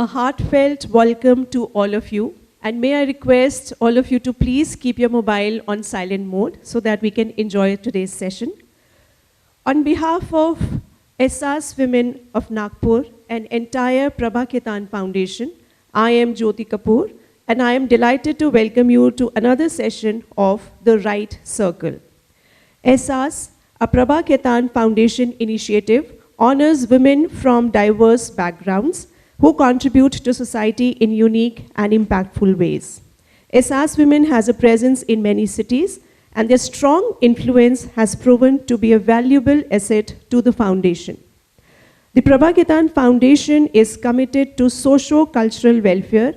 A heartfelt welcome to all of you. And may I request all of you to please keep your mobile on silent mode so that we can enjoy today's session. On behalf of SAS Women of Nagpur and entire Prabha Khaitan Foundation, I am Jyoti Kapoor, and I am delighted to welcome you to another session of The Right Circle. SAS, a Prabha Khaitan Foundation initiative, honors women from diverse backgrounds who contribute to society in unique and impactful ways. SAS Women has a presence in many cities, and their strong influence has proven to be a valuable asset to the foundation. The Prabha Khaitan Foundation is committed to socio-cultural welfare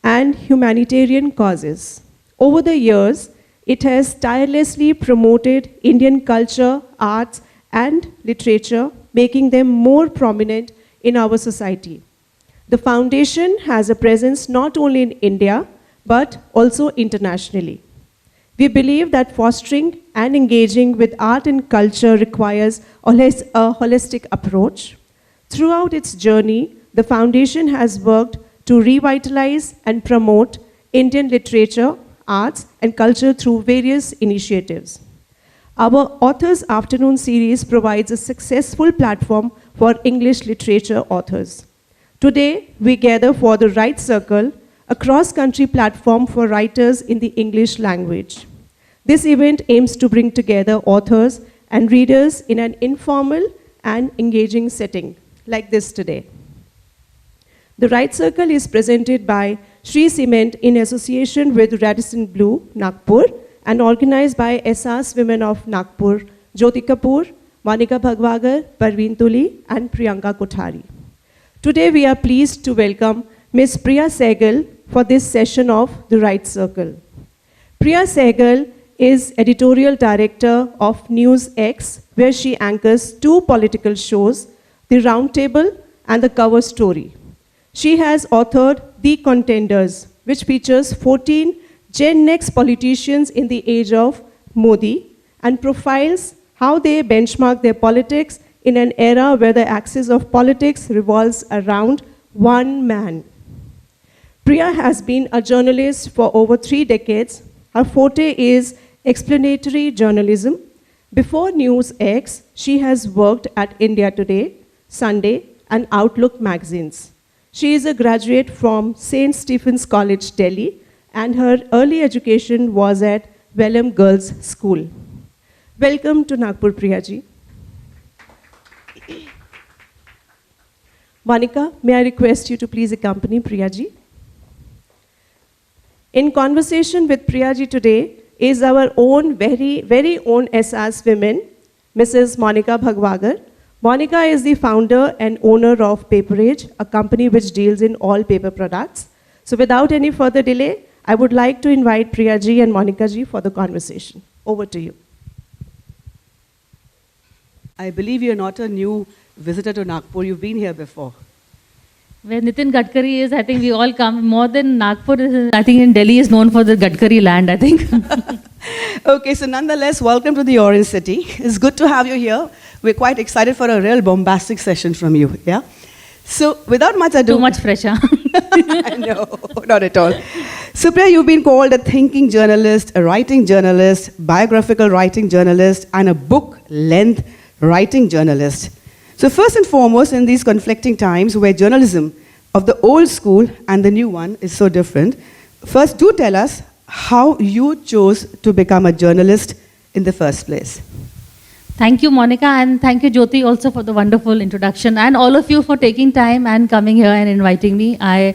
and humanitarian causes. Over the years, it has tirelessly promoted Indian culture, arts, and literature, making them more prominent in our society. The foundation has a presence not only in India, but also internationally. We believe that fostering and engaging with art and culture requires a holistic approach. Throughout its journey, the foundation has worked to revitalize and promote Indian literature, arts, and culture through various initiatives. Our Authors Afternoon series provides a successful platform for English literature authors. Today, we gather for The Right Circle, a cross-country platform for writers in the English language. This event aims to bring together authors and readers in an informal and engaging setting, like this today. The Right Circle is presented by Shree Cement in association with Radisson Blu, Nagpur, and organized by SAS Women of Nagpur, Jyoti Kapoor, Monica Bhagwagar, Parveen Tuli, and Priyanka Kothari. Today, we are pleased to welcome Ms. Priya Sehgal for this session of The Right Circle. Priya Sehgal is editorial director of News X, where she anchors two political shows, The Roundtable and The Cover Story. She has authored The Contenders, which features 14 Gen X politicians in the age of Modi and profiles how they benchmark their politics in an era where the axis of politics revolves around one man. Priya has been a journalist for over 3 decades. Her forte is explanatory journalism. Before News X, she has worked at India Today, Sunday, and Outlook magazines. She is a graduate from St. Stephen's College, Delhi, and her early education was at Welham Girls' School. Welcome to Nagpur, Priya ji. Monica, may I request you to please accompany Priya ji? In conversation with Priya ji today is our own very own SAS Women, Mrs. Monica Bhagwagar. Monica is the founder and owner of Paperage, a company which deals in all paper products. So without any further delay, I would like to invite Priya ji and Monica ji for the conversation. Over to you. I believe you're not a new visitor to Nagpur. You've been here before. Where Nitin Gadkari is, I think we all come. More than Nagpur, I think in Delhi is known for the Gadkari land, I think. Okay, so nonetheless, welcome to the Orange City. It's good to have you here. We're quite excited for a real bombastic session from you, yeah? So without much ado... Too much pressure. I know, not at all. So Priya, you've been called a thinking journalist, a writing journalist, biographical writing journalist, and a book-length writing journalist. So first and foremost, in these conflicting times where journalism of the old school and the new one is so different, first do tell us how you chose to become a journalist in the first place. Thank you, Monica, and thank you, Jyoti, also for the wonderful introduction, and all of you for taking time and coming here and inviting me. I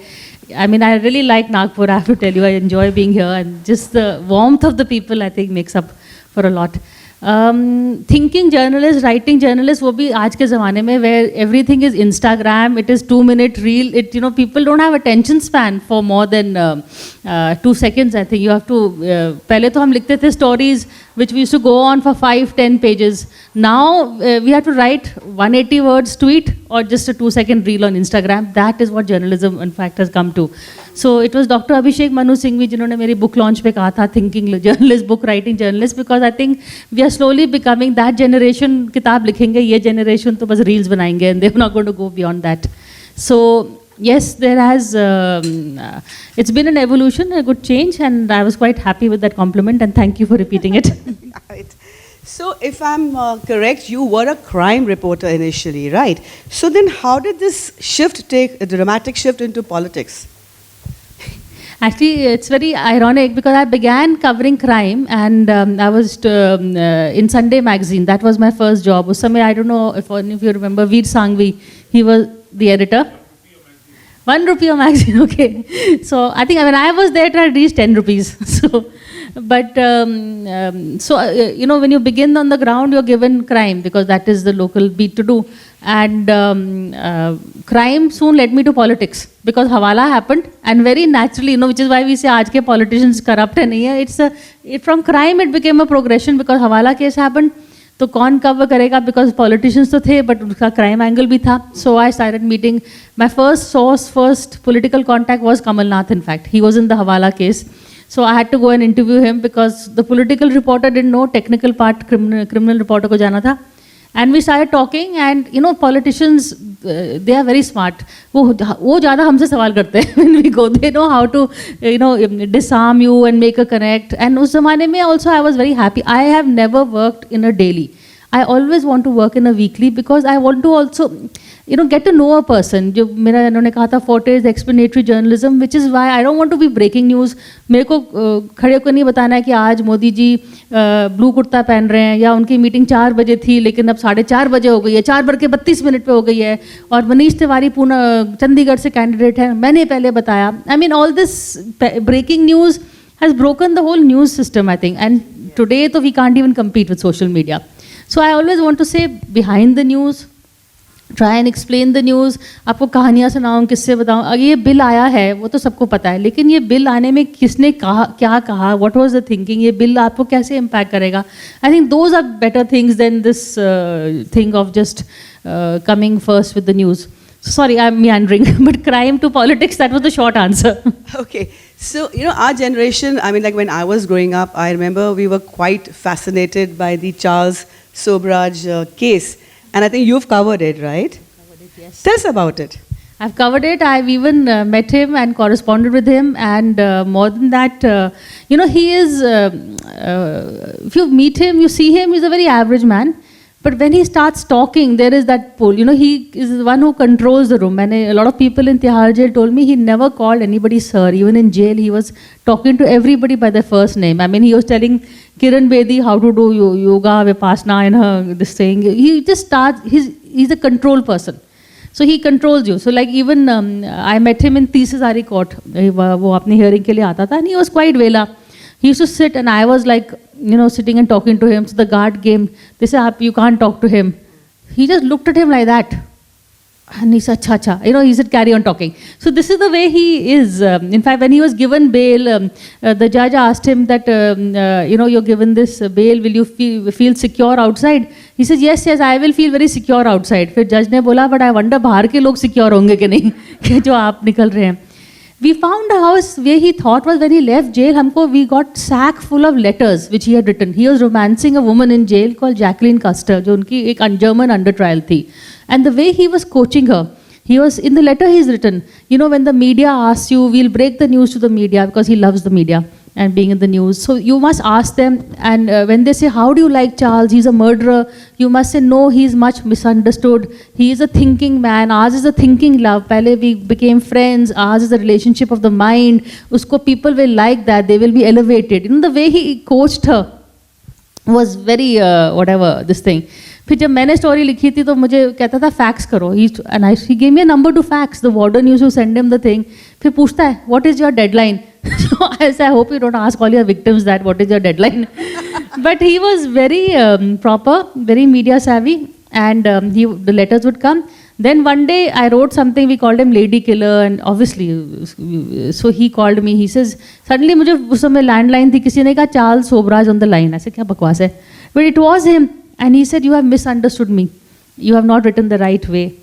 mean, I really like Nagpur, I have to tell you. I enjoy being here, and just the warmth of the people, I think, makes up for a lot. Thinking journalist, writing journalist, वो भी आज के ज़माने में where everything is Instagram, it is 2-minute reel, it, you know, people don't have attention span for more than 2 seconds. I think you have to, पहले तो हम लिखते थे stories which we used to go on for 5-10 pages. Now we have to write 180 words tweet or just a 2-second reel on Instagram. That is what journalism in fact has come to. So it was Dr. Abhishek Manu Singhvi जिन्होंने मेरी book launch पे कहा था thinking journalist, book writing journalist, because I think we are slowly becoming that generation. किताब लिखेंगे, ये generation तो बस reels बनाएंगे and they're not going to go beyond that. So yes, there has, it's been an evolution, a good change, and I was quite happy with that compliment, and thank you for repeating it. Right. So, if I'm correct, you were a crime reporter initially, right? So then, how did this shift take a dramatic shift into politics? Actually, it's very ironic because I began covering crime, and I was in Sunday magazine. That was my first job. Us samay, I don't know if you remember Veer Sangvi. He was the editor. 1 rupee a magazine, okay. So I think when I was there, it had reached 10 rupees. So, but you know, when you begin on the ground, you're given crime because that is the local beat to do. And crime soon led me to politics because Hawala happened, and very naturally, you know, which is why we say aaj ke politicians corrupt hai nahi hai. From crime it became a progression because Hawala case happened. तो कौन cover करेगा because politicians तो थे but उसका crime angle भी था. So I started meeting my first political contact was Kamal Nath. In fact he was in the hawala case. So I had to go and interview him because the political reporter didn't know, technical part criminal reporter को जाना था. And we started talking, and you know, politicians they are very smart. वो ज़्यादा हमसे सवाल करते हैं when we go. They know how to disarm you and make a connect. And उस ज़माने में also I was very happy. I have never worked in a daily. I always want to work in a weekly because I want to also get to know a person. जो मेरा इन्होंने कहा था forte is explanatory journalism, which is why I don't want to be breaking news. मेरे को खड़े होकर नहीं बताना है कि आज मोदी जी ब्लू कुर्ता पहन रहे हैं या उनकी मीटिंग 4 बजे थी लेकिन अब 4:30 बजे हो गई है, 4:32 पे हो गई है, और मनीष तिवारी पूना चंडीगढ़ से कैंडिडेट है, मैंने पहले बताया. I mean all this breaking news has broken the whole news system, I think, and today तो we can't even compete with social media. So I always want to say behind the news, try and explain the news. आपको कहानियाँ सुनाऊँ, किससे बताऊँ. अगर ये bill आया है वो तो सबको पता है, लेकिन ये बिल आने में किसने कहा, क्या कहा, what was the thinking, ये बिल आपको कैसे इम्पैक्ट करेगा. I think those are better things than this thing of just coming first with the news. So sorry, I'm meandering, but crime to politics, that was the short answer. Okay. So, our generation, I mean, like when I was growing up, I remember we were quite fascinated by the Charles Sobraj case. And I think you've covered it, right? Covered it, yes. Tell us about it. I've covered it. I've even met him and corresponded with him. And more than that, he is, if you meet him, you see him, he's a very average man. But when he starts talking, there is that pull. He is the one who controls the room. And a lot of people in Tihar jail told me he never called anybody sir. Even in jail, he was talking to everybody by their first name. I mean, he was telling Kiran Bedi how to do yoga, vipassana, and this thing. He just starts, he's a control person. So he controls you. So like even I met him in Tisazari court. वो अपनी hearing के लिए आता था, and he was quite vela. He used to sit, and I was like, sitting and talking to him. So the guard came. They said, you can't talk to him. He just looked at him like that. And he said, cha. He said, carry on talking. So this is the way he is. In fact, when he was given bail, the judge asked him that, you're given this bail, will you feel secure outside? He says, yes, I will feel very secure outside. फिर judge ने बोला, but I wonder बाहर के लोग secure होंगे कि नहीं, कि जो आप निकल रहे हैं. We found a house where he thought was when he left jail, we got sack full of letters which he had written. He was romancing a woman in jail called Jacqueline Custer, जो उनकी एक German under trial थी. And the way he was coaching her, he was, in the letter he's written, when the media asks you, we'll break the news to the media because he loves the media and being in the news. So you must ask them, and when they say, how do you like Charles? He's a murderer. You must say, no, he's much misunderstood. He is a thinking man. Ours is a thinking love. Pehle we became friends. Ours is a relationship of the mind. Usko people will like that. They will be elevated. The way he coached her was very, this thing. फिर जब मैंने story लिखी थी तो मुझे कहता था fax करो. He gave me a number to fax. The warden used to send him the thing. फिर पूछता है, what is your deadline? So I said, I hope you don't ask all your victims that, what is your deadline? But he was very proper, very media savvy, and the letters would come. Then one day I wrote something, we called him Lady Killer, and obviously, so he called me. He says, suddenly मुझे उस समय landline थी, किसी ने कहा Charles Sobraj on the line. ऐसे क्या बकवास है? But it was him. And he said, you have misunderstood me. You have not written the right way.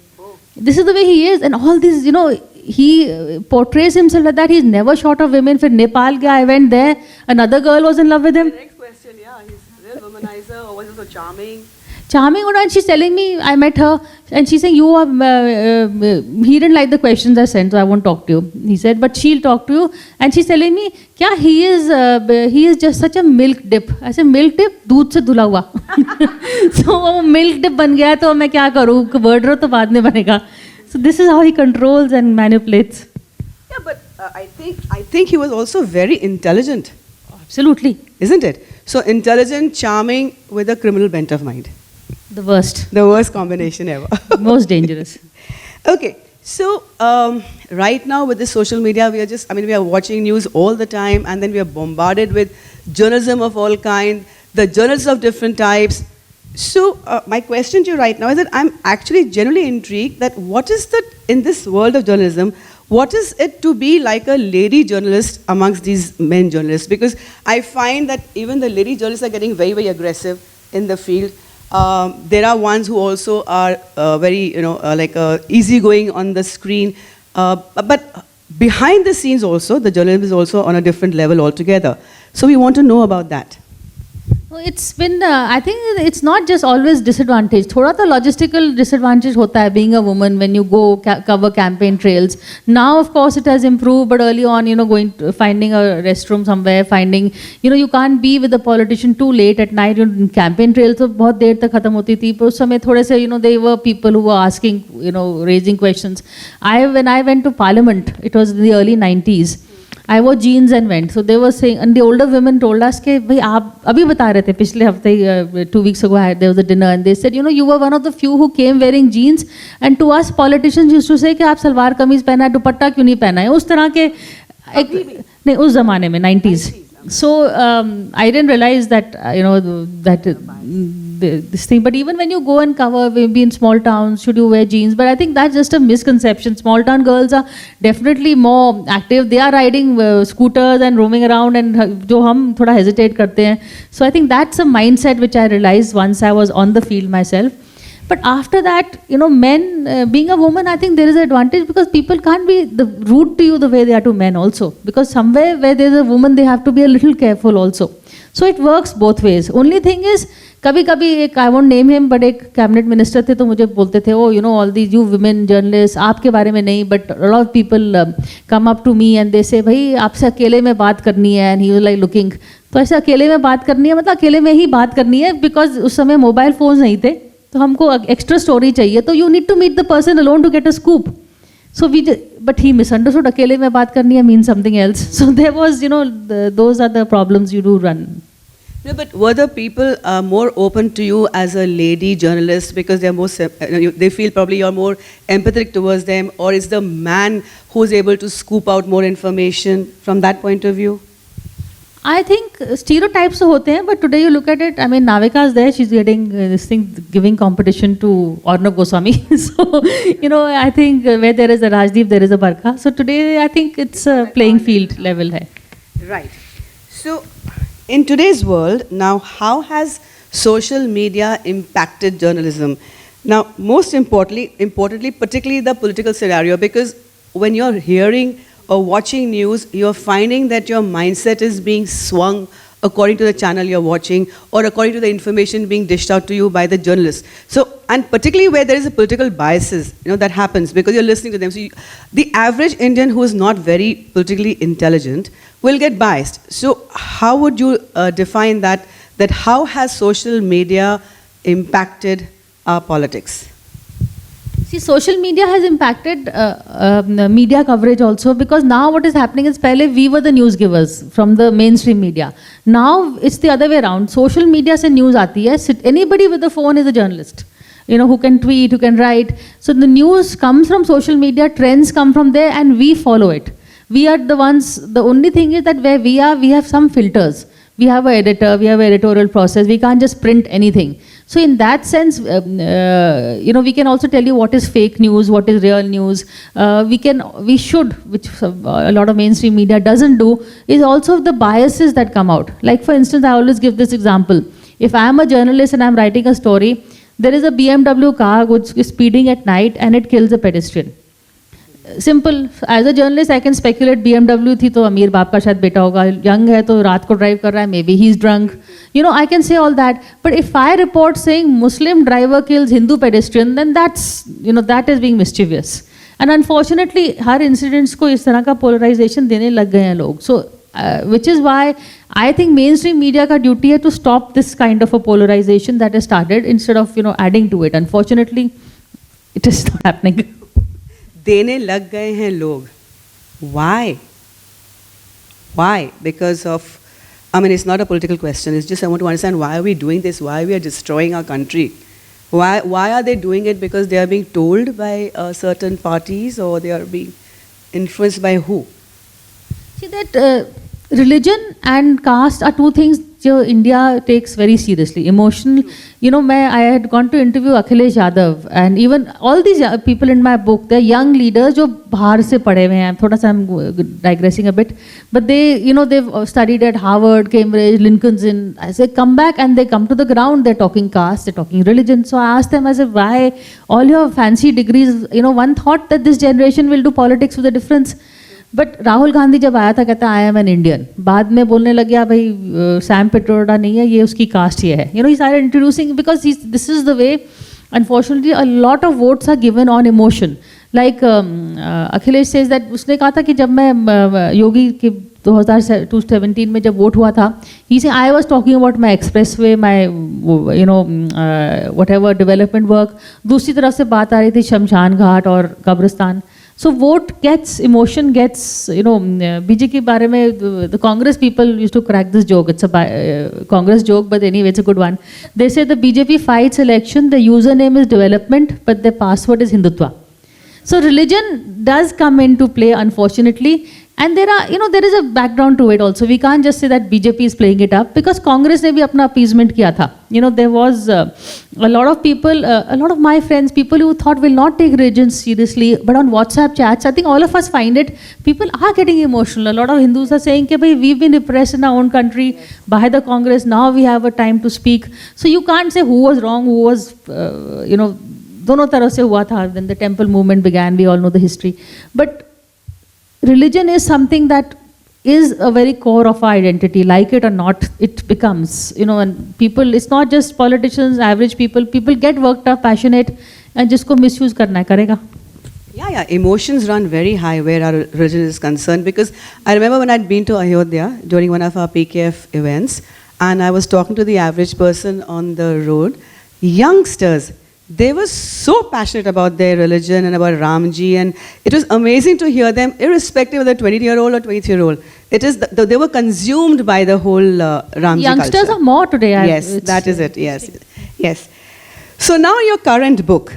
This is the way he is. And all this, he portrays himself like that. He's never short of women. For Nepal guy, I went there. Another girl was in love with him. The next question, he's real womanizer or was he so charming? charming, and she's telling me, I met her, and she's saying, you are, he didn't like the questions I sent, so I won't talk to you. He said, but she'll talk to you. And she's telling me, kya he is just such a milk dip. I said, milk dip? दूध से धुला हुआ. So वो milk dip बन गया तो मैं क्या करूँ? Word रो तो बाद में बनेगा. So this is how he controls and manipulates. Yeah, but I think he was also very intelligent. Absolutely. Isn't it? So intelligent, charming, with a criminal bent of mind. The worst. The worst combination ever. Most dangerous. Okay, so right now with the social media, we are watching news all the time, and then we are bombarded with journalism of all kind, the journalists of different types. So my question to you right now is that I'm actually genuinely intrigued that what is that in this world of journalism, what is it to be like a lady journalist amongst these men journalists? Because I find that even the lady journalists are getting very, very aggressive in the field. There are ones who also are very, easygoing on the screen. But behind the scenes also, the journalism is also on a different level altogether. So we want to know about that. It's been, I think it's not just always disadvantage. थोड़ा तो logistical disadvantage होता है being a woman when you go cover campaign trails. Now, of course, it has improved, but early on, finding a restroom somewhere, finding, you can't be with the politician too late at night. Campaign trails तो बहुत देर तक खत्म होती थी. पर उस समय थोड़े से, they were people who were asking, raising questions. When I went to Parliament, it was in the early 90s. I wore jeans and went. So they were saying, and the older women told us, "Ke, bhai, aap abhi bata rahe the, पिछले हफ्ते 2 weeks ago there was a dinner, and they said, you were one of the few who came wearing jeans, and to us politicians used to say कि आप सलवार कमीज पहना है, दुपट्टा क्यों नहीं पहना है?" उस तरह के नहीं उस जमाने में 90s. So I didn't realize that this thing. But even when you go and cover, maybe in small towns, should you wear jeans? But I think that's just a misconception. Small town girls are definitely more active. They are riding scooters and roaming around, and जो हम थोड़ा hesitate करते हैं. So I think that's a mindset which I realized once I was on the field myself. But after that, men, being a woman, I think there is an advantage because people can't be rude to you the way they are to men also. Because somewhere where there is a woman, they have to be a little careful also. So it works both ways. Only thing is, कभी-कभी I won't name him, but एक cabinet minister थे तो मुझे बोलते थे, all these you women journalists, आपके बारे में नहीं, but a lot of people come up to me and they say, भाई आपसे अकेले में बात करनी है, and he was like looking. तो ऐसे अकेले में बात करनी है, मतलब अकेले में ही बात करनी है, because उस समय मोबाइल फोन्स नहीं थे, तो हमको एक्स्ट्रा स्टोरी चाहिए, तो you need to meet the person alone to get a scoop. So but he misunderstood. अकेले में बात करनी है means something else. So there was, those are the problems you do run. No, but were the people more open to you as a lady journalist because they're more, they feel probably you're more empathetic towards them, or is the man who's able to scoop out more information from that point of view? I think stereotypes होते हैं, but today you look at it, I mean, Navika is there, she's getting giving competition to Arnab Goswami. So, I think where there is a Rajdeep, there is a Barkha. So today, I think it's a playing field level. Hai. Right. So, in today's world, now, how has social media impacted journalism? Now, most importantly, particularly the political scenario, because when you're hearing or watching news, you're finding that your mindset is being swung according to the channel you're watching or according to the information being dished out to you by the journalists. So, and particularly where there is a political biases, that happens because you're listening to them. So the average Indian who is not very politically intelligent will get biased. So how would you define that how has social media impacted our politics? See, social media has impacted media coverage also, because now what is happening is pehle we were the news givers from the mainstream media. Now it's the other way around. Social media se news aati hai. Anybody with a phone is a journalist. Who can tweet, who can write. So the news comes from social media, trends come from there, and we follow it. We are the ones, the only thing is that where we are, we have some filters. We have an editor, we have an editorial process, we can't just print anything. So in that sense, we can also tell you what is fake news, what is real news. We should, which a lot of mainstream media doesn't do, is also the biases that come out. Like for instance, I always give this example. If I am a journalist and I'm writing a story, there is a BMW car which is speeding at night and it kills a pedestrian. Simple as a journalist I can speculate BMW थी तो अमीर बाप का शायद बेटा होगा, young है तो रात को ड्राइव कर रहा है, may be he is drunk, you know I can say all that. But if I report saying Muslim driver kills Hindu pedestrian, then that's you know that is being mischievous. And unfortunately हर incidents को इस तरह का polarisation देने लग गए हैं लोग. सो which is why I think mainstream media ka duty hai to stop this kind of a polarization that has started instead of, you know, adding to it. Unfortunately, it is not happening. देने लग गए हैं लोग. Why? Why? Because of, I mean, it's not a political question. It's just I want to understand why are we doing this? Why we are destroying our country? Why are they doing it? Because they are being told by certain parties, or they are being influenced by who? See that religion and caste are two things जो India takes very seriously. Emotional, you know, I had gone to interview Akhilesh Yadav and even all these people in my book, they're young leaders जो बाहर से पढ़े हुए हैं. थोड़ा सा I'm digressing a bit, but they, you know, they've studied at Harvard, Cambridge, Lincoln's Inn. As they come back and they come to the ground, they're talking caste, they're talking religion. So I asked them, I said, why all your fancy degrees? You know, one thought that this generation will do politics with a difference. But Rahul Gandhi जब आया था कहता I am an Indian, बाद में बोलने लग गया भाई सैम पिट्रोडा नहीं है, ये उसकी कास्ट ये है. You know he started introducing because this is the way unfortunately a lot of votes are given on emotion. Like Akhilesh says that उसने कहा था कि जब मैं योगी के 2017 में जब वोट हुआ था, ही से I was talking about my express way, my you know what ever development work. दूसरी तरफ से बात आ रही थी शमशान घाट और कब्रिस्तान. So vote gets, emotion gets, you know, BJP के बारे में the Congress people used to crack this joke. It's a Congress joke, but anyway, it's a good one. They say the BJP fights election, the username is development, but the password is Hindutva. So religion does come into play, unfortunately. And there are, you know, there is a background to it also. We can't just say that BJP is playing it up because Congress ने भी अपना appeasement किया था. You know, there was a lot of people, a lot of my friends, people who thought will not take religion seriously, but on WhatsApp chats, I think all of us find it, people are getting emotional. A lot of Hindus are saying that we've been oppressed in our own country by the Congress, now we have a time to speak. So you can't say who was wrong, who was, you know, दोनों तरह से हुआ था. When the temple movement began, we all know the history. But religion is something that is a very core of our identity, like it or not, it becomes, you know, and people, it's not just politicians, average people get worked up, passionate, and जिसको misuse करना है करेगा. Yeah, emotions run very high where our religion is concerned, because I remember when I'd been to Ayodhya during one of our PKF events, and I was talking to the average person on the road, youngsters, they were so passionate about their religion and about Ramji, and it was amazing to hear them, irrespective of the 20-year-old or 20-year-old. It is they were consumed by the whole Ramji Youngsters culture. are more today. Yes, that is it. Yes, yes. So now your current book,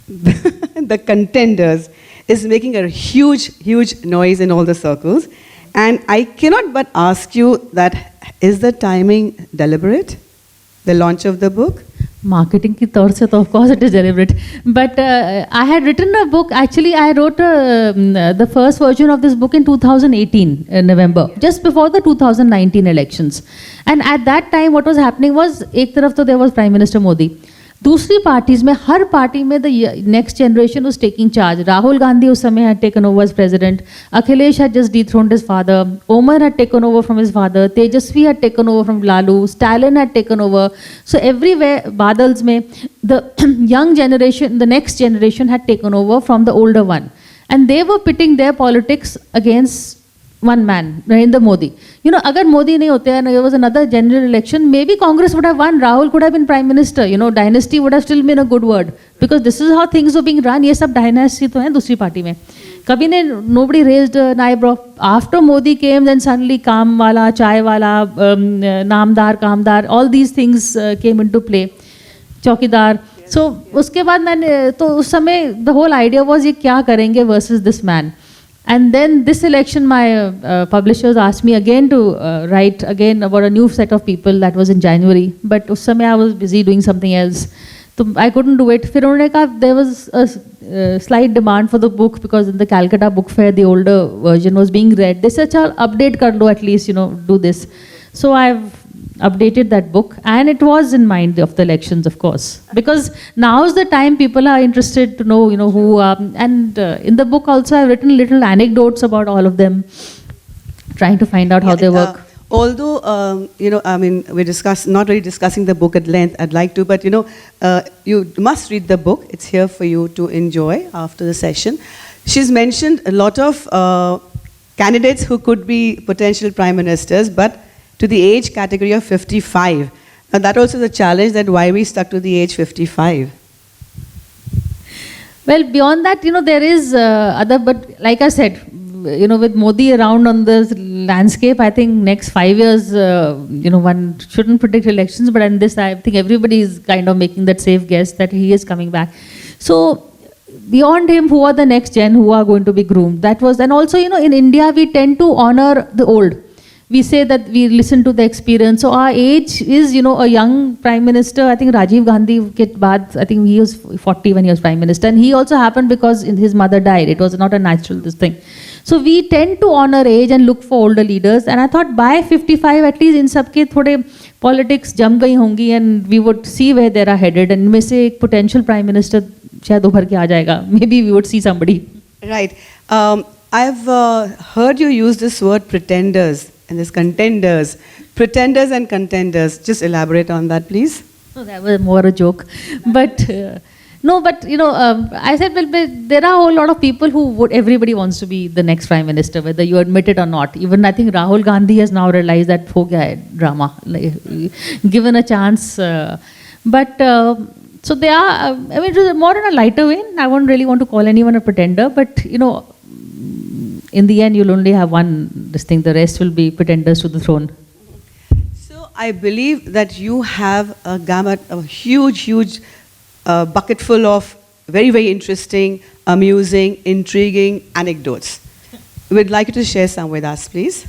The Contenders, is making a huge, huge noise in all the circles, and I cannot but ask you that: is the timing deliberate? The launch of the book? Marketing की तौर से तो of course it is deliberate, but I had written a book. Actually, I wrote the first version of this book in 2018 in November, just before the 2019 elections. And at that time, what was happening was, एक तरफ तो there was Prime Minister Modi. दूसरी parties में, हर party में the next generation was taking charge. Rahul Gandhi उस समय had taken over as president. Akhilesh had just dethroned his father. Omar had taken over from his father. Tejashwi had taken over from Lalu. Stalin had taken over. So everywhere Badals में the young generation, the next generation had taken over from the older one, and they were pitting their politics against one man, Narendra Modi. You know, agar Modi nahi hote and there was another general election, maybe Congress would have won, Rahul could have been Prime Minister, you know, dynasty would have still been a good word, because this is how things were being run. ये सब dynasty तो है दूसरी party में. कभी ने nobody raised an eyebrow. After Modi came, then suddenly काम वाला, चाय वाला, नामदार, कामदार, all these things came into play. चौकीदार. So उसके बाद मैंने तो उस समय the whole idea was ये क्या करेंगे versus this man. And then this election, my publishers asked me again to write again about a new set of people. That was in January. But उस समय I was busy doing something else. So I couldn't do it. फिर उन्होंने कहा there was a slight demand for the book because in the Calcutta Book Fair the older version was being read. They said, "चल update कर लो at least, you know, do this." So I've updated that book, and it was in mind of the elections, of course, because now is the time people are interested to know, who. And in the book also, I've written little anecdotes about all of them, trying to find out how they work. Although, I mean, not really discussing the book at length, I'd like to, but, you must read the book. It's here for you to enjoy after the session. She's mentioned a lot of candidates who could be potential prime ministers, but to the age category of 55. And that also is a challenge, that why we stuck to the age 55. Well, beyond that, there is other, but like I said, with Modi around on the landscape, I think next 5 years, one shouldn't predict elections, but in this, I think everybody is kind of making that safe guess that he is coming back. So, beyond him, who are the next gen who are going to be groomed? That was, and also, in India, we tend to honor the old. We say that we listen to the experience. So our age is, a young prime minister. I think Rajiv Gandhi ke baad, I think he was 40 when he was prime minister. And he also happened because his mother died. It was not a natural thing. So we tend to honor age and look for older leaders. And I thought by 55, at least in sabke thode politics jam gayi hongi, and we would see where they are headed. And mein se ek potential prime minister shayad ubhar ke aa jayega. Maybe we would see somebody. Right. I've heard you use this word pretenders. And there's contenders. Pretenders and contenders. Just elaborate on that, please. No, that was more a joke. But, I said, well, there are a whole lot of people everybody wants to be the next prime minister, whether you admit it or not. Even I think Rahul Gandhi has now realized that ho gaya hai drama, given a chance. So they are, it was more in a lighter vein. I wouldn't really want to call anyone a pretender, but, in the end, you'll only have this thing. The rest will be pretenders to the throne. So I believe that you have a huge bucket full of very, very interesting, amusing, intriguing anecdotes. We'd like you to share some with us, please.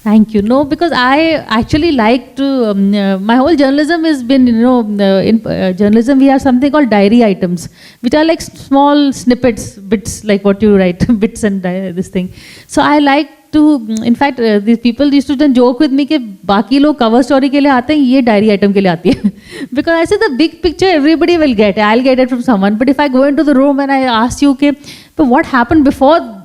Thank you. No, because I actually like to, my whole journalism has been, in journalism we have something called diary items, which are like small snippets, bits, like what you write, bits and this thing. So I like to, in fact, these people used to then joke with me that बाकी लोग cover story के लिए आते हैं, ये diary item के लिए आती है. Because I said the big picture everybody will get. I'll get it from someone. But if I go into the room and I ask you, but what happened before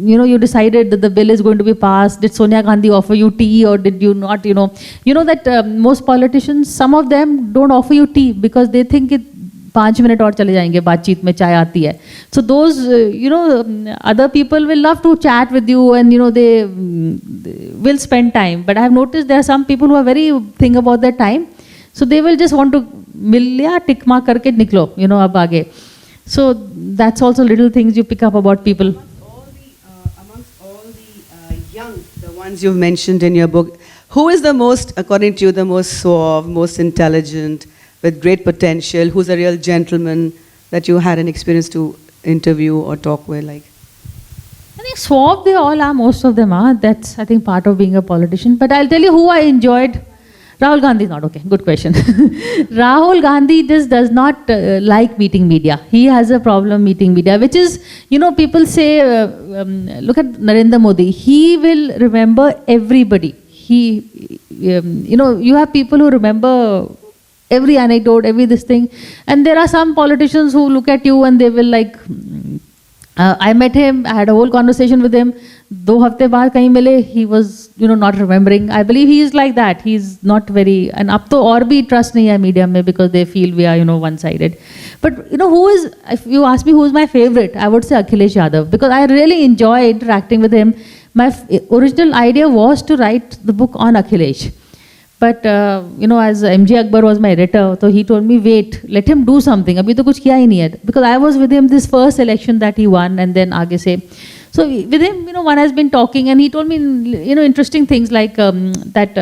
you decided that the bill is going to be passed? Did Sonia Gandhi offer you tea or did you not? You know that most politicians, some of them don't offer you tea because they think 5 minute और चले जाएंगे बातचीत में चाय आती है. So those other people will love to chat with you and they will spend time. But I have noticed there are some people who are very thing about their time. So they will just want to मिल लिया tick mark करके निकलो अब आगे. So that's also little things you pick up about people. The ones you've mentioned in your book, who is the most, according to you, the most suave, most intelligent, with great potential, who's a real gentleman that you had an experience to interview or talk with? I think suave they all are, most of them are. That's, I think, part of being a politician. But I'll tell you who I enjoyed. Rahul Gandhi is not okay. Good question. Rahul Gandhi just does not like meeting media. He has a problem meeting media, which is, people say, look at Narendra Modi. He will remember everybody. You have people who remember every anecdote, every this thing. And there are some politicians who look at you and they will I met him, I had a whole conversation with him. 2 हफ्ते बाद कहीं मिले, he was, not remembering. I believe he is like that. He's not very, and अब तो और भी trust नहीं है media में because they feel we are, one-sided. But, who is, if you ask me who is my favorite, I would say Akhilesh Yadav because I really enjoy interacting with him. My original idea was to write the book on Akhilesh. But, as MJ Akbar was my editor, so he told me, wait, let him do something. Abhi to kuch kiya hi nahi hai. Because I was with him this first election that he won and then aage se. So with him, one has been talking and he told me, interesting things like that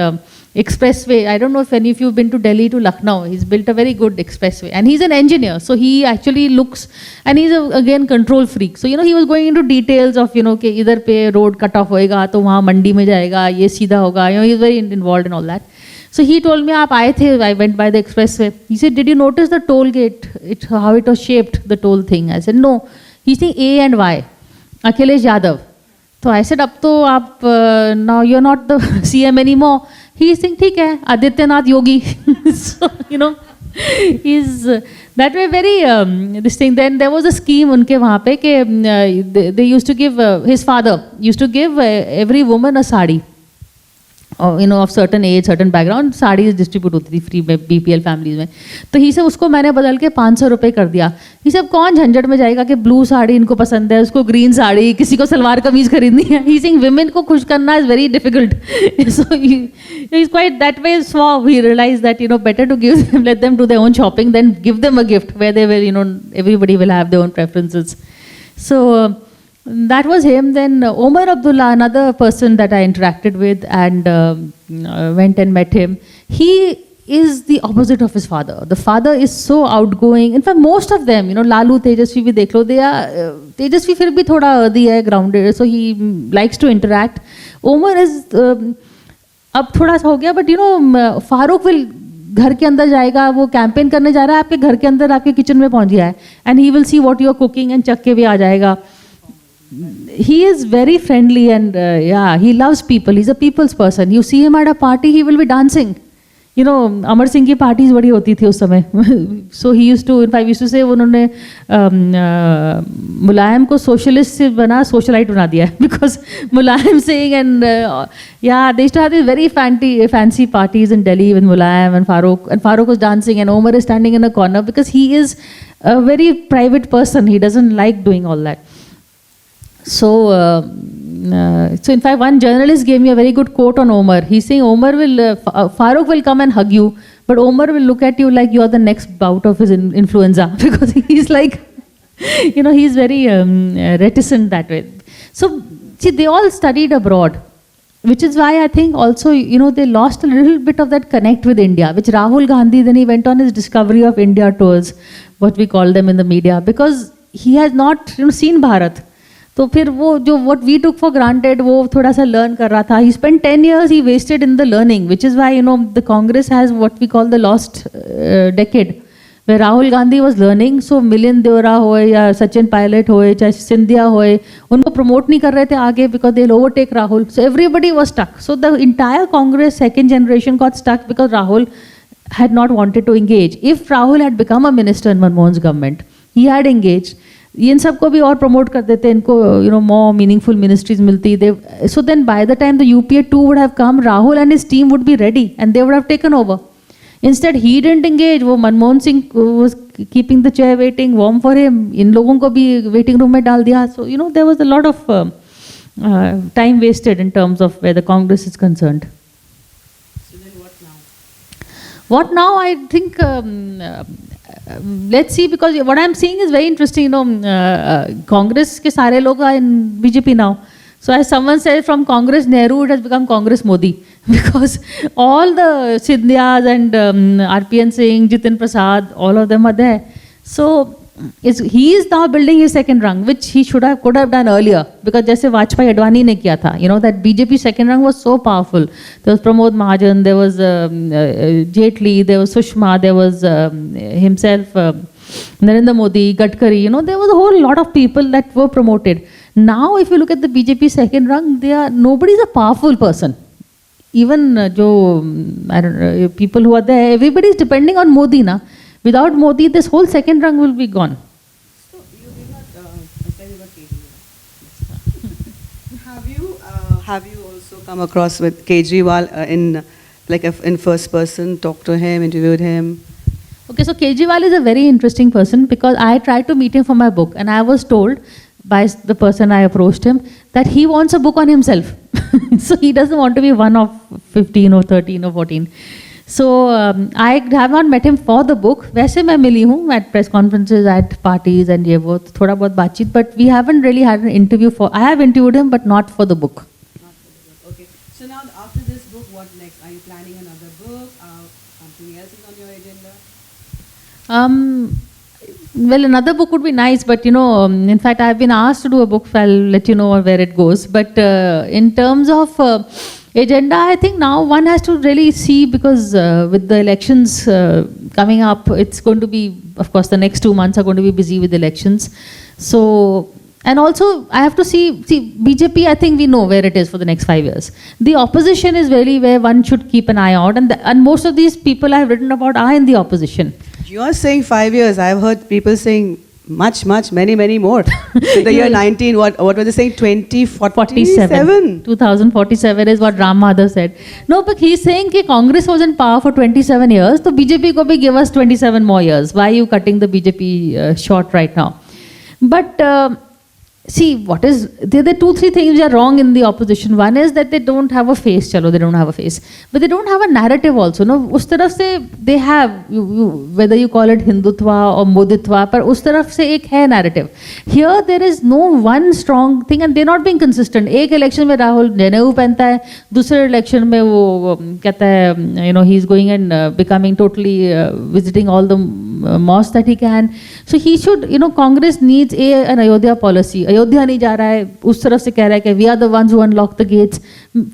expressway. I don't know if any of you have been to Delhi to Lucknow. He's built a very good expressway. And he's an engineer. So he actually looks, and he's again control freak. So, he was going into details of, कि इधर पे road cut off होएगा, तो वहाँ मंडी में जाएगा, ये सीधा होगा. He's very involved in all that. So he told me, I went by the expressway. He said, did you notice the toll gate, how it was shaped, the toll thing? I said, no. He's saying A and Y. Akhilesh Yadav. तो I said, अब तो आप now you're not the CM anymore. He is saying, ठीक है, Adityanath Yogi. So, you know, he's that way very this thing. Then there was a scheme उनके वहाँ पे कि they used to give, his father used to give every woman a sari. You know, of certain age, certain background, saris distribute होती थी free में BPL families में. तो ही से उसको मैंने बदल के 500 रुपये कर दिया. ही सब कौन झंझट में जाएगा कि ब्लू साड़ी इनको पसंद है, उसको ग्रीन साड़ी, किसी को सलवार कमीज खरीदनी है. ही सिंग विमेन को खुश करना is very difficult. So he is quite that way suave. He realise that you know better to give them, let them do their own shopping than give them a gift where they will, you know, everybody will have their own preferences. So that was him. Then Omar Abdullah, another person that I interacted with and went and met him. He is the opposite of his father. The father is so outgoing. In fact, most of them, you know, Lalu, Tejasvi bhi dekh lo, they are Tejasvi fir bhi thoda earthy hai, grounded, so he likes to interact. Omar is अब थोड़ा सा हो गया, but you know, Farooq will घर के अंदर जाएगा, वो कैंपेन करने जा रहा है आपके घर के अंदर, आपके किचन में पहुंच गया है, and he will see what you are cooking and चख के भी आ जाएगा. He is very friendly and yeah, he loves people. He's a people's person. You see him at a party, he will be dancing. You know, Amar Singh की parties बड़ी होती थी उस समय. So he used to, in fact, used to say उन्होंने मुलायम को socialist से बना socialite बना दिया है, because Mulayam Singh and yeah, they used to have these very fancy parties in Delhi with Mulayam and Farooq was dancing and Omar is standing in a corner because he is a very private person. He doesn't like doing all that. So in fact, one journalist gave me a very good quote on Omar. He's saying Omar will, Farooq will come and hug you, but Omar will look at you like you are the next bout of his influenza, because he's like, you know, he's very reticent that way. So see, they all studied abroad, which is why I think also, you know, they lost a little bit of that connect with India, which Rahul Gandhi, then he went on his discovery of India tours, what we call them in the media, because he has not, you know, seen Bharat. तो फिर वो जो what we took for granted वो थोड़ा सा learn कर रहा था. He spent 10 years he wasted in the learning, which is why, you know, the Congress has what we call the lost decade, where Rahul Gandhi was learning. So Milind Deora होए या सचिन पायलट होए चाहे सिंधिया होए, उनको promote नहीं कर रहे थे आगे because they'll overtake Rahul. So everybody was stuck. So the entire Congress second generation got stuck because Rahul had not wanted to engage. If Rahul had become a minister in Manmohan's government, he had engaged. इन सबको भी और promote कर देते, इनको you know more meaningful ministries मिलती. They so then by the time the UPA 2 would have come, Rahul and his team would be ready and they would have taken over. Instead he didn't engage. वो Manmohan Singh was keeping the chair waiting warm for him, इन लोगों को भी waiting room में डाल दिया. So you know there was a lot of time wasted in terms of where the Congress is concerned. What now? I think let's see, because what I'm seeing is very interesting. You know, Congress के सारे लोग are in BJP now. So as someone said from Congress Nehru, it has become Congress Modi, because all the Sindhyas and RPN Singh, Jitin Prasad, all of them are there. So he is now building his second rung, which he could have done earlier, because जैसे वाजपेयी अडवाणी ने किया था, you know, that BJP second rung was so powerful. There was Pramod Mahajan, there was Jaitley, there was Sushma, there was himself, Narendra Modi, Gadkari, you know, there was a whole lot of people that were promoted. Now if you look at the BJP second rung, nobody is a powerful person. Even I don't know, people who are there, everybody is depending on Modi na. Without Modi, this whole second rung will be gone. So you did not have you also come across with Kejriwal in first person, talked to him, interviewed him? Okay, so Kejriwal is a very interesting person, because I tried to meet him for my book, and I was told by the person I approached him that he wants a book on himself. So he doesn't want to be one of 15 or 13 or 14. So I have not met him for the book. वैसे मैं मिली हूँ at press conferences, at parties and ये वो थोड़ा बहुत बातचीत, but we haven't really had an interview for. I have interviewed him, but not for the book. Not for the book. Okay. So now after this book, what next? Are you planning another book? Something else is on your agenda? Well, another book would be nice, but you know, in fact, I've been asked to do a book. I'll let you know where it goes. But in terms of agenda, I think now one has to really see, because with the elections coming up, it's going to be, of course, the next 2 months are going to be busy with elections. So And also, I have to see BJP, I think we know where it is for the next 5 years. The opposition is really where one should keep an eye out. And most of these people I have written about are in the opposition. You are saying 5 years. I've heard people saying much, many more. In the year 19, what were they saying? 2047? 2047 is what Ram Madhav said. No, but he's saying that Congress was in power for 27 years, so BJP ko bhi give us 27 more years. Why are you cutting the BJP short right now? But see, there are 2-3 things which are wrong in the opposition. One is that they don't have a face, chalo, they don't have a face. But they don't have a narrative also. No, us taraf se they have, whether you call it Hindutva or Moditva, but us taraf se ek hai narrative. Here there is no one strong thing and they're not being consistent. Ek election mein Rahul Janeऊ pehanta hai, दूसरे election mein wo कहता hai, he's going and becoming totally visiting all the mosques that he can. So he should, Congress needs an Ayodhya policy. Ayodhya नहीं जा रहा है, उस तरफ से कह रहा है कि we are the ones who unlock the gates.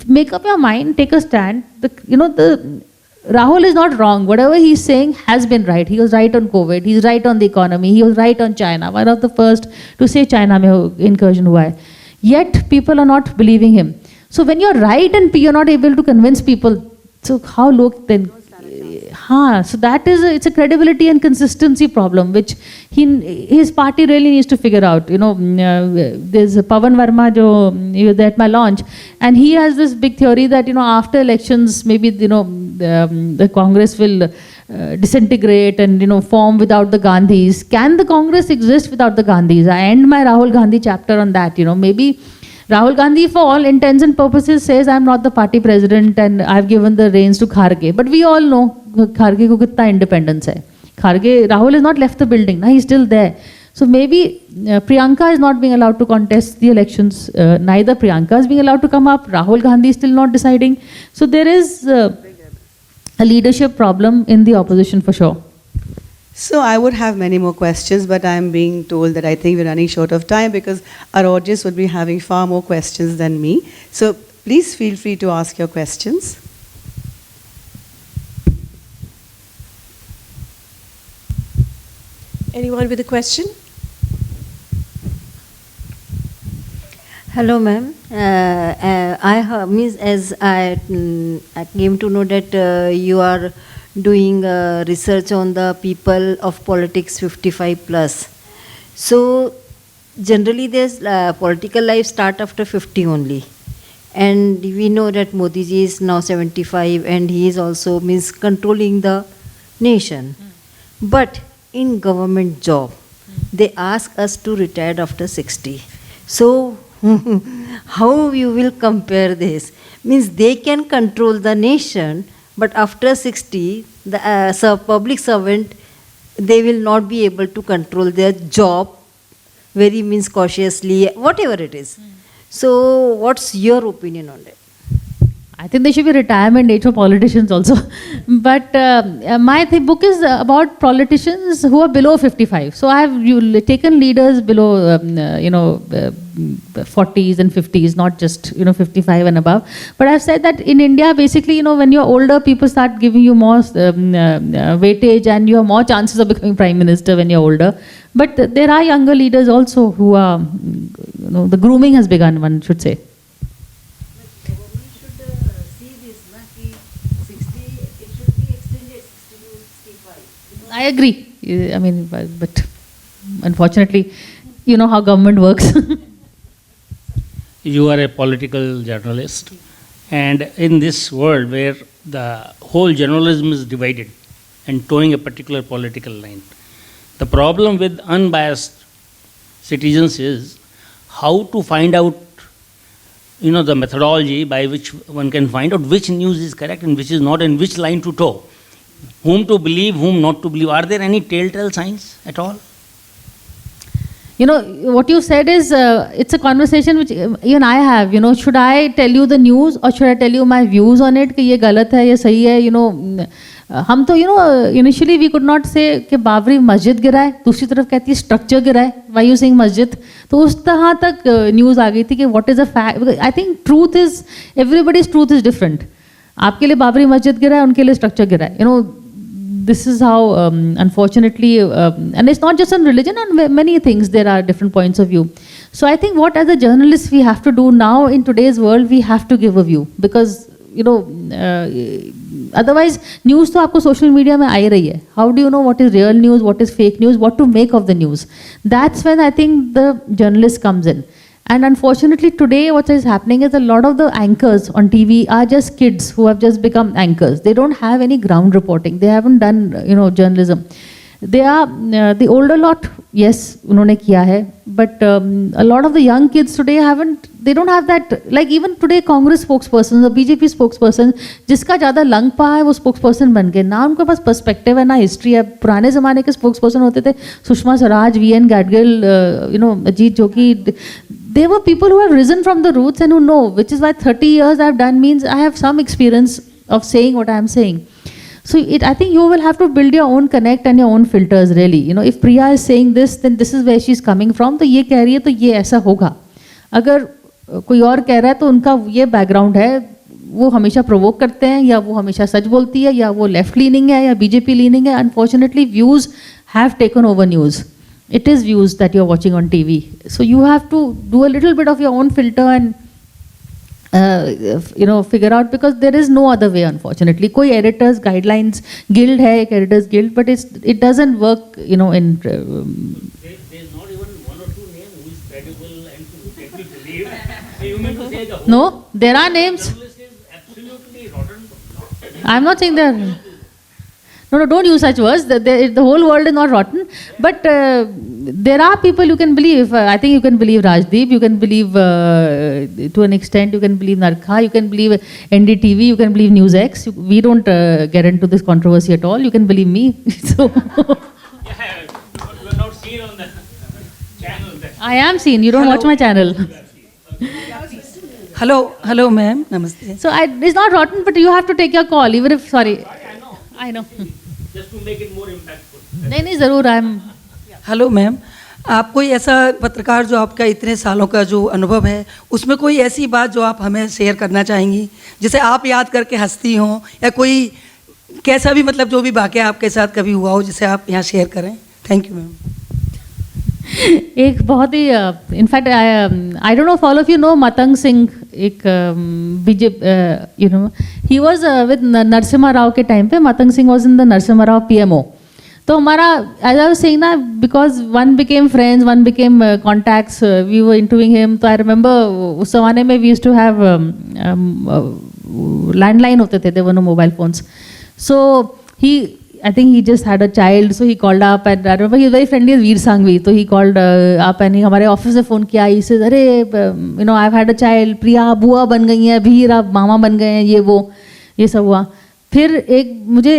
Make up your mind, take a stand. Rahul is not wrong. Whatever he's saying has been right. He was right on COVID. He's right on the economy. He was right on China. One of the first to say China mein incursion hua hai. Yet people are not believing him. So when you're right and you're not able to convince people, so how log then? So that is it's a credibility and consistency problem which his party really needs to figure out. There's Pawan Verma he was there at my launch, and he has this big theory that after elections maybe the Congress will disintegrate and form without the Gandhis. Can the Congress exist without the Gandhis? I end my Rahul Gandhi chapter on that. Maybe Rahul Gandhi, for all intents and purposes, says I'm not the party president and I've given the reins to Kharge. But we all know Kharge ko kitna independence hai. Rahul has not left the building. He's still there. So maybe Priyanka is not being allowed to contest the elections. Neither Priyanka is being allowed to come up. Rahul Gandhi is still not deciding. So there is a leadership problem in the opposition for sure. So I would have many more questions, but I'm being told that I think we're running short of time because our audience would be having far more questions than me. So please feel free to ask your questions. Anyone with a question? Hello, ma'am. As I came to know that you are doing research on the people of politics 55 plus. So generally there's political life start after 50 only. And we know that Modi ji is now 75 and he is also controlling the nation. But in government job, they ask us to retire after 60. So how you will compare this? They can control the nation, but after 60, the public servant, they will not be able to control their job very cautiously, whatever it is. So what's your opinion on that? I think there should be retirement age for politicians also. But my book is about politicians who are below 55. So I have taken leaders below, 40s and 50s, not just, 55 and above. But I've said that in India, basically, when you're older, people start giving you more weightage and you have more chances of becoming prime minister when you're older. But there are younger leaders also who are, the grooming has begun, one should say. I agree. I mean, but unfortunately, you know how government works. You are a political journalist, and in this world where the whole journalism is divided and towing a particular political line, the problem with unbiased citizens is how to find out, the methodology by which one can find out which news is correct and which is not, and which line to tow. Whom to believe, whom not to believe. Are there any telltale signs at all? What you said is, it's a conversation which even I have. Should I tell you the news or should I tell you my views on it? कि ये गलत है, ये सही है. हम तो, initially we could not say कि बाबरी मस्जिद गिरा है. दूसरी तरफ कहती है structure गिरा है. Why you saying मस्जिद? तो उस तरह तक news आ गई थी कि what is a fact. I think truth is, everybody's truth is different. आपके लिए बाबरी मस्जिद गिरा है, उनके लिए स्ट्रक्चर गिरा है. this is how, unfortunately, and it's not just on religion, on many things there are different points of view. So I think what as a journalist we have to do now in today's world, we have to give a view, because otherwise news तो आपको social media में आ ही रही है. How do you know what is real news, what is fake news, what to make of the news? That's when I think the journalist comes in. And unfortunately today what is happening is a lot of the anchors on TV are just kids who have just become anchors. They don't have any ground reporting. They haven't done journalism. They are the older lot, yes, उन्होंने किया है, but a lot of the young kids today they don't have that, like even today Congress spokespersons or BJP spokespersons, जिसका ज़्यादा lung पा है वो spokesperson बन गए, ना उनके पास perspective है ना history है. पुराने ज़माने के spokesperson होते थे Sushma Swaraj, VN Gadgil, Ajit Jogi. They were people who have risen from the roots and who know, which is why 30 years I've done means I have some experience of saying what I am saying. So I think you will have to build your own connect and your own filters really. If Priya is saying this, then this is where she's coming from. तो ये कह रही है तो ये ऐसा होगा. अगर कोई और कह रहा है तो उनका ये background है, वो हमेशा provoke करते हैं, या वो हमेशा सच बोलती है, या वो left leaning है, या BJP leaning है. Unfortunately, views have taken over news. It is views that you're watching on TV. So you have to do a little bit of your own filter and figure out, because there is no other way, unfortunately. कोई editors guidelines guild है, एक editors guild, but it doesn't work, in. There's not even one or two names who is credible and who can be believed. You mean to say the whole No, there are names. journalist is absolutely rotten? I'm not saying that. No, don't use such words. The whole world is not rotten. But there are people you can believe. I think you can believe Rajdeep. You can believe, to an extent, you can believe Narkha. You can believe NDTV. You can believe NewsX. We don't get into this controversy at all. You can believe me. So Yeah, you are not seen on the channel there. I am seen. You don't watch my channel. Hello, ma'am. Namaste. So it's not rotten, but you have to take your call. Even if, sorry. I know. Just to make it more impactful. नहीं ज़रूर. Hello ma'am, आप कोई ऐसा पत्रकार जो आपका इतने सालों का जो अनुभव है, उसमें कोई ऐसी बात जो आप हमें शेयर करना चाहेंगी, जिसे आप याद करके हंसती हों, या कोई कैसा भी, मतलब जो भी वाक़या आपके साथ कभी हुआ हो जिसे आप यहाँ शेयर करें. Thank you ma'am. एक बहुत ही in fact I don't know if all of you know Matang Singh, एक BJP he was with Narasimha Rao के टाइम पे. Matang Singh was in the Narasimha Rao PMO. तो हमारा, एज आई वाज सेइंग ना, because one became friends, one became contacts, we were interviewing him. तो I remember उस जमाने में we used to have landline होते थे, there were no mobile phones. So I think he just had a child, so he called up, and I remember he was very friendly with Veer Sanghvi, so he called up and he हमारे office से phone किया. He says, अरे I've had a child, प्रिया बुआ बन गई हैं, भीर आप मामा बन गए हैं, ये सब हुआ. फिर मुझे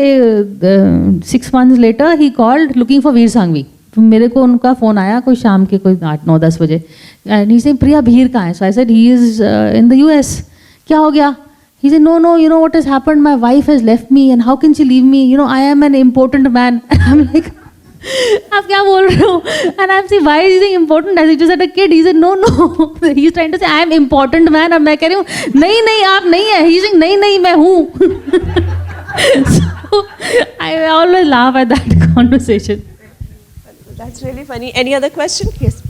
6 months later he called looking for Veer Sanghvi. तो मेरे को उनका फ़ोन आया कोई शाम के कोई 8-9-10 बजे, and he said, प्रिया भीर कहाँ है? So I said, he is in the US. क्या हो गया? He said, no, you know what has happened? My wife has left me, and how can she leave me? I am an important man. And I'm like, आप क्या बोल रहे हो? And I'm saying, why is he saying important? As if just had a kid. He said, no. He's trying to say, I am important man. और मैं कह रही हूँ, नहीं, आप नहीं है. He's saying, नहीं, मैं हूँ. So I always laugh at that conversation. That's really funny. Any other question? Yes.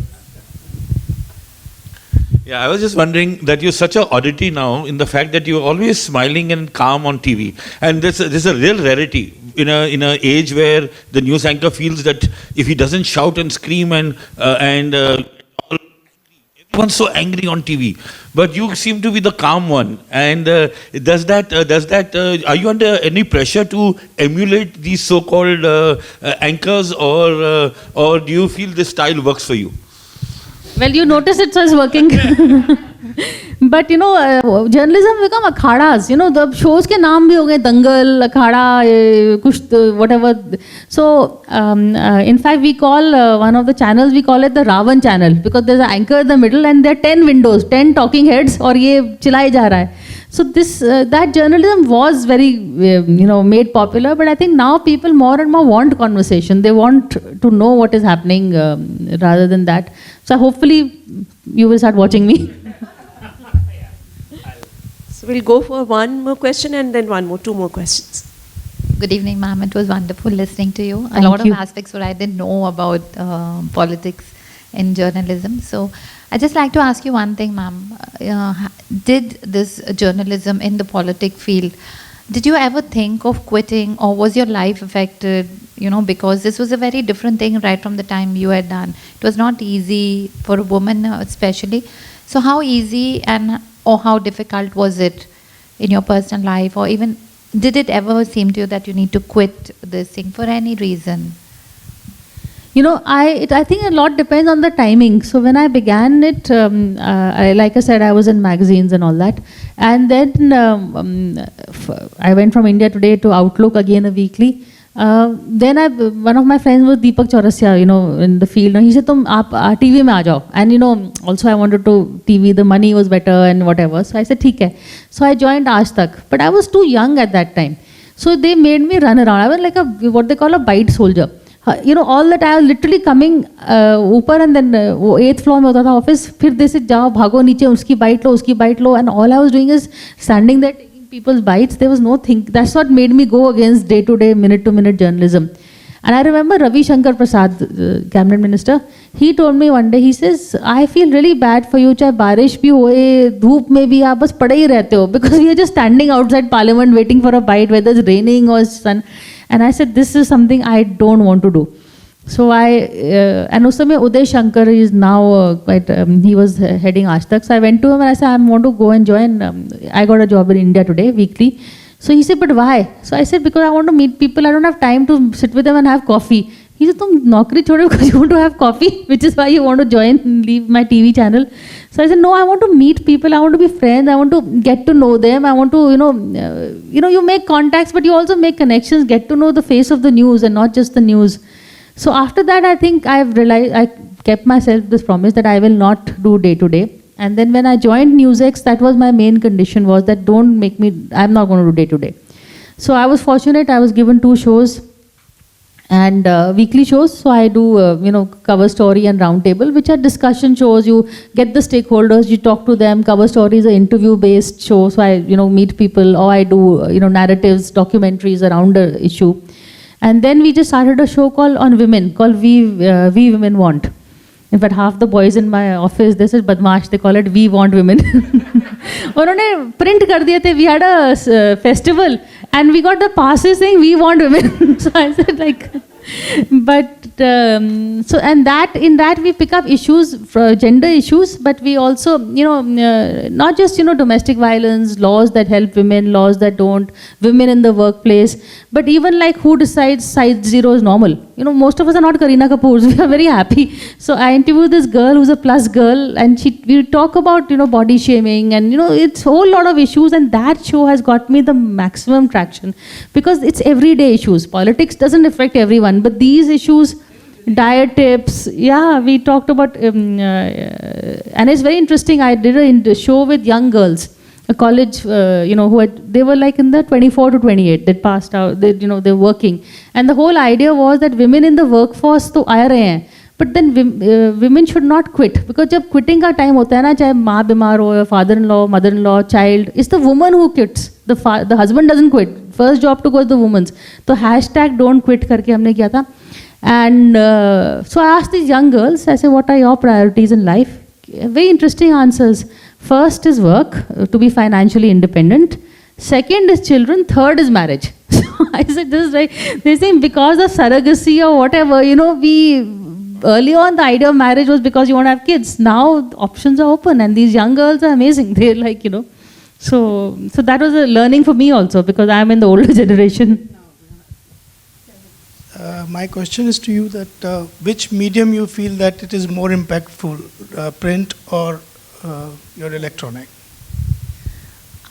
Yeah, I was just wondering that you're such an oddity now in the fact that you're always smiling and calm on TV, and this is a real rarity in a age where the news anchor feels that if he doesn't shout and scream and everyone's so angry on TV, but you seem to be the calm one. And does that are you under any pressure to emulate these so-called anchors, or do you feel this style works for you? Well, you notice it was working. But journalism become akhadas. The shows के नाम भी हो गए, दंगल, अखाड़ा, कुछ whatever. So in fact we call one of the channels, we call it the Ravan channel, because there's an anchor in the middle and there are 10 windows, 10 talking heads, और ये चिल्लाए जा रहा है. So that journalism was very made popular, but I think now people more and more want conversation. They want to know what is happening rather than that. So hopefully you will start watching me. So we'll go for one more question and then two more questions. Good evening, ma'am. It was wonderful listening to you. Thank A lot you. of aspects what I didn't know about politics in journalism. So I'd just like to ask you one thing, ma'am. Did this journalism in the politic field, did you ever think of quitting, or was your life affected, because this was a very different thing right from the time you had done. It was not easy for a woman especially. So how easy or how difficult was it in your personal life, or even did it ever seem to you that you need to quit this thing for any reason? I think a lot depends on the timing. So when I began it, like I said, I was in magazines and all that. And then I went from India Today to Outlook, again a weekly. Then one of my friends was Deepak Chaurasia, in the field. And he said, "Tum aap TV mein aa jao." And also I wanted to TV, the money was better and whatever. So I said, "Theek hai." So I joined Aaj Tak. But I was too young at that time. So they made me run around. I was like what they call a bite soldier. All that I was literally coming ऊपर and then 8th floor में होता था office, फिर देसे जाओ भागो नीचे, उसकी बाइट लो, and all I was doing is standing there taking people's bites. There was no think. That's what made me go against day to day, minute to minute journalism. And I remember Ravi Shankar Prasad, cabinet minister, he told me one day, he says, I feel really bad for you, चाहे बारिश भी होए, धूप में भी आप बस पड़े ही रहते हो, because we are just standing outside parliament waiting for a bite, whether it's raining or sun. And I said, this is something I don't want to do. So and also Uday Shankar is now he was heading Aaj Tak. So I went to him and I said, I want to go and join. I got a job in India Today, weekly. So he said, but why? So I said, because I want to meet people. I don't have time to sit with them and have coffee. He said, tum naukri chhode because you want to have coffee, which is why you want to join, leave my TV channel. So I said, no, I want to meet people. I want to be friends. I want to get to know them. I want to, you make contacts, but you also make connections, get to know the face of the news and not just the news. So after that, I think I've realized, I kept myself this promise that I will not do day to day. And then when I joined NewsX, that was my main condition, was that don't make me, I'm not going to do day to day. So I was fortunate, I was given 2 shows and weekly shows. So I do, cover story and roundtable, which are discussion shows. You get the stakeholders, you talk to them. Cover story is an interview-based show. So I, meet people, or I do, narratives, documentaries around the issue. And then we just started a show called We Women Want. In fact, half the boys in my office, this is Badmash, they call it We Want Women. उन्होंने print कर दिए थे, we had a festival and we got the passes saying We Want Women. So I said but so and in that we pick up issues, gender issues, but we also, not just, domestic violence, laws that help women, laws that don't, women in the workplace, but even like who decides size 0 is normal. Most of us are not Kareena Kapoors. We are very happy. So I interviewed this girl who's a plus girl, and we talk about, body shaming, and, it's a whole lot of issues, and that show has got me the maximum traction because it's everyday issues. Politics doesn't affect everyone, but these issues, diet tips, we talked about, and it's very interesting. I did a show with young girls, a college, they were like in the 24 to 28, they passed out, they're working. And the whole idea was that women in the workforce to aa rahe hain, but then women should not quit, because जब quitting का time होता है ना, चाहे माँ बीमार हो, father-in-law, mother-in-law, child, it's the woman who quits. The husband doesn't quit. First job to go is the woman's. So hashtag don't quit करके हमने किया था. And so I asked these young girls, I said, what are your priorities in life? Very interesting answers. First is work, to be financially independent. Second is children. Third is marriage. So I said, this is right. They're saying because of surrogacy or whatever, early on the idea of marriage was because you want to have kids. Now options are open, and these young girls are amazing. They're like, So that was a learning for me also, because I'm in the older generation. My question is to you that which medium you feel that it is more impactful, print or your electronic?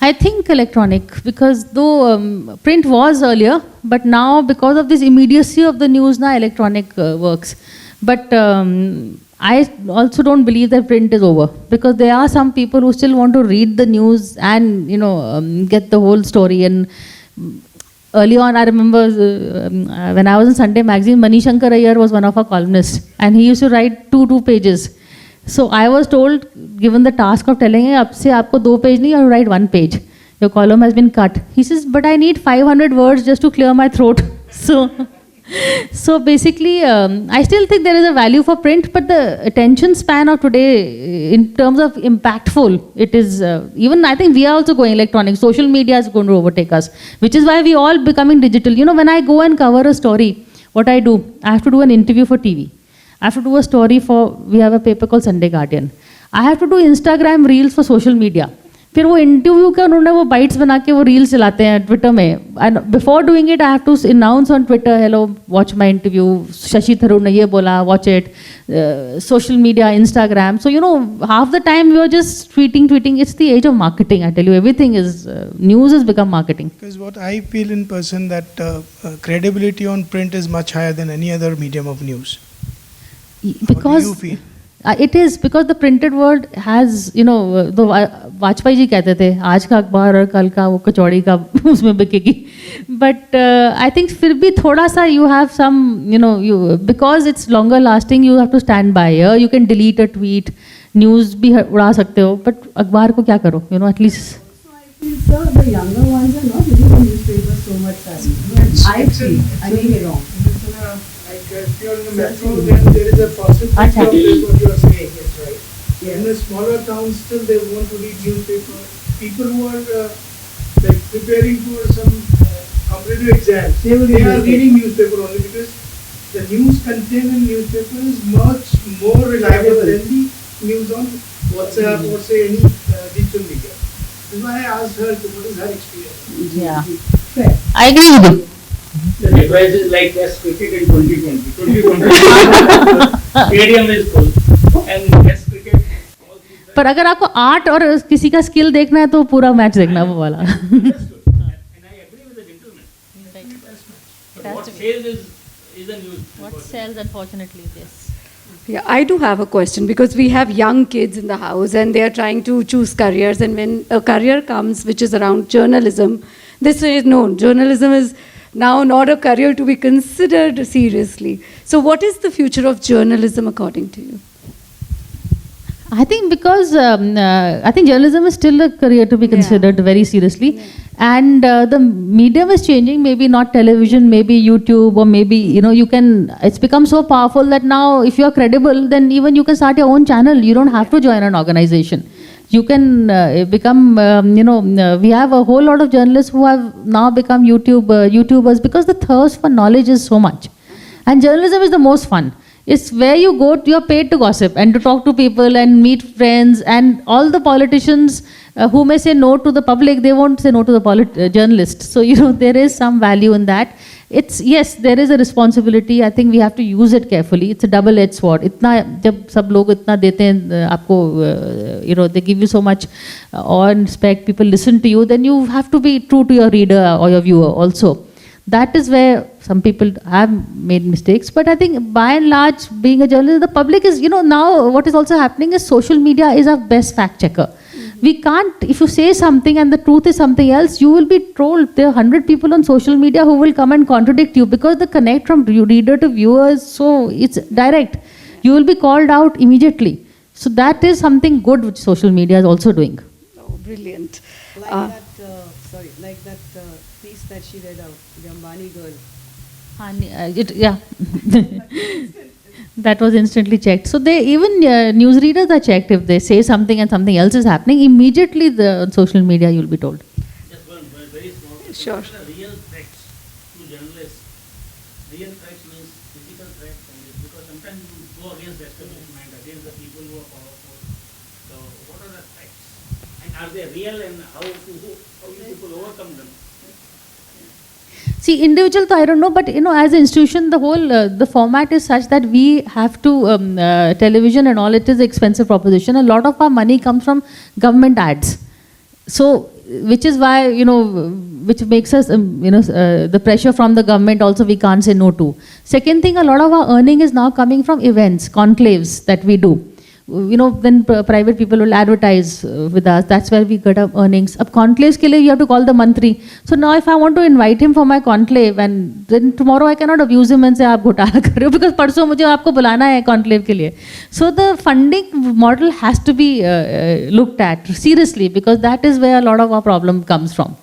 I think electronic, because though print was earlier, but now because of this immediacy of the news, now electronic works. But I also don't believe that print is over, because there are some people who still want to read the news and get the whole story. And early on, I remember when I was in Sunday magazine, Manishankar Iyer was one of our columnists, and he used to write two pages. So I was told, given the task of telling him, ab se aapko 2 page nahi, you have to write 1 page. your column has been cut. He says, but I need 500 words just to clear my throat. So basically, I still think there is a value for print, but the attention span of today, in terms of impactful, it is, even I think we are also going electronic. Social media is going to overtake us, which is why we all becoming digital. You know, when I go and cover a story, what I do, I have to do an interview for TV. I have to do a story for, we have a paper called Sunday Guardian. I have to do Instagram reels for social media. फिर वो interview का उन्होंने वो bytes बना के वो reels चलाते हैं ट्विटर में. And before doing it I have to announce on Twitter, hello watch my interview, Shashi Tharoor ने ये बोला, watch it, social media, Instagram. So you know half the time you are just tweeting. It's the age of marketing. I tell you, everything is news is become marketing. Because what I feel in person that credibility on print is much higher than any other medium of news. Because How do you feel? It is because the printed word has, you know, the Vajpayee ji कहते थे आज का अखबार और कल का वो कचौड़ी का उसमें बिकेगी. But I think फिर भी थोड़ा सा you have some, you know, because it's longer lasting, you have to stand by. You can delete a tweet, news भी उड़ा सकते हो, but अखबार को क्या करो, you know, at least. Sir, the younger ones are not reading the newspapers so much time. I feel, I may be wrong. If you're in the metro, then there is a possibility of this, what you are saying is right. In the smaller towns, still they want to read newspaper. People who are like preparing for some competitive exams, they are reading newspaper only because the news content in newspaper is much more reliable than the news on WhatsApp or say any digital media. That's why I asked her what is her experience. Yeah, I agree with you. The advice is like Test cricket in 2020. 2020 stadium is full and Test cricket. पर अगर आपको art और किसी का skill देखना है तो पूरा मैच देखना वो वाला. And I agree with the gentleman. But what sells is the news. What sells, unfortunately, yes. Yeah, I do have a question because we have young kids in the house and they are trying to choose careers, and when a career comes which is around journalism, they say no, journalism is now not a career to be considered seriously. So what is the future of journalism according to you? I think because I think journalism is still a career to be considered very seriously. And the medium is changing, maybe not television, maybe YouTube, or maybe, you know, you can, it's become so powerful that now if you're credible, then even you can start your own channel. You don't have to join an organization. You can become, you know, we have a whole lot of journalists who have now become YouTubers because the thirst for knowledge is so much. And journalism is the most fun. It's where you go, you're paid to gossip and to talk to people and meet friends, and all the politicians who may say no to the public, they won't say no to the journalist. So, you know, there is some value in that. It's, yes, there is a responsibility. I think we have to use it carefully. It's a double-edged sword. इतना जब सब लोग इतना देते हैं आपको, you know, they give you so much awe and respect, people listen to you, then you have to be true to your reader or your viewer also. That is where some people have made mistakes. But I think by and large, being a journalist, the public is, you know, now what is also happening is social media is our best fact checker. We can't, if you say something and the truth is something else, you will be trolled. There are 100 people on social media who will come and contradict you because the connect from reader to viewer is so, it's direct. You will be called out immediately. So that is something good which social media is also doing. Oh, brilliant. Like that piece that she read out, the Ambani girl. Yeah. That was instantly checked. So they even newsreaders are checked. If they say something and something else is happening, immediately on social media you'll be told. Just one very small question. Sure. What are the real threats to journalists? Real threats means physical threats, because sometimes you go against the establishment, against the people who are powerful. So what are the threats? And are they real, and how do people overcome them? See, individual, I don't know, but you know, as an institution, the whole the format is such that we have to television and all. It is an expensive proposition. A lot of our money comes from government ads, so which is why, you know, which makes us the pressure from the government also we can't say no to. Second thing, a lot of our earning is now coming from events, conclaves that we do. then private people will advertise with us. That's where we get our earnings. Ab conclaves ke liye you have to call the mantri. So now if I want to invite him for my conclave, and then tomorrow I cannot abuse him and say aap ghotala kar rahe ho, because parso mujhe aapko bulana hai conclave ke liye. So the funding model has to be looked at seriously, because that is where a lot of our problem comes from.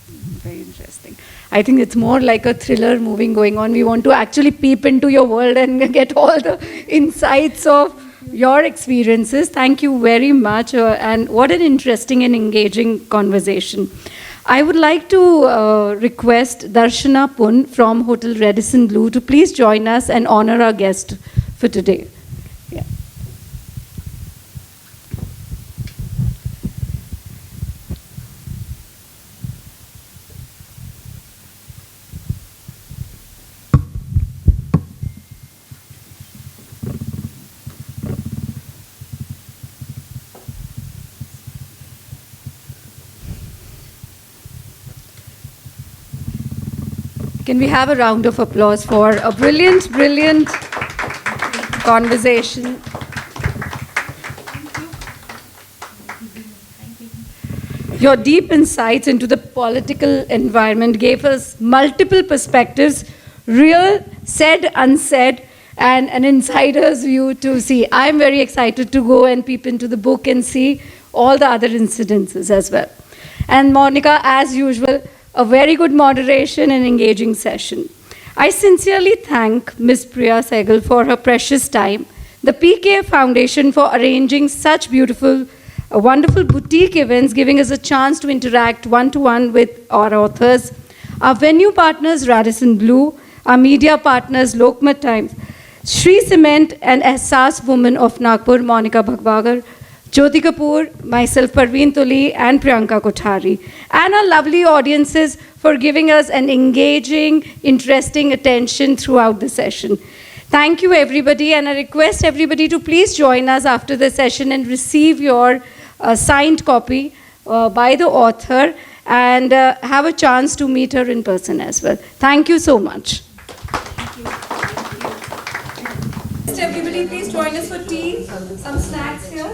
Very interesting. I think it's more like a thriller movie going on. We want to actually peep into your world and get all the insights of your experiences. Thank you very much. And what an interesting and engaging conversation. I would like to request Darshana Pun from Hotel Radisson Blu to please join us and honor our guest for today. Yeah. Can we have a round of applause for a brilliant, brilliant conversation? Your deep insights into the political environment gave us multiple perspectives, real, said, unsaid, and an insider's view to see. I'm very excited to go and peep into the book and see all the other incidences as well. And Monica, as usual, a very good moderation and engaging session. I sincerely thank Ms. Priya Sehgal for her precious time, the PK Foundation for arranging such beautiful, wonderful boutique events, giving us a chance to interact one-to-one with our authors, our venue partners Radisson Blu, our media partners Lokmat Times, Shree Cement and Ehsaas Women of Nagpur, Monica Bhagwagar, Jyoti Kapoor, myself Parveen Tuli and Priyanka Kothari, and our lovely audiences for giving us an engaging, interesting attention throughout the session. Thank you everybody, and I request everybody to please join us after the session and receive your signed copy by the author, and have a chance to meet her in person as well. Thank you so much. Everybody please join us for tea, some snacks here.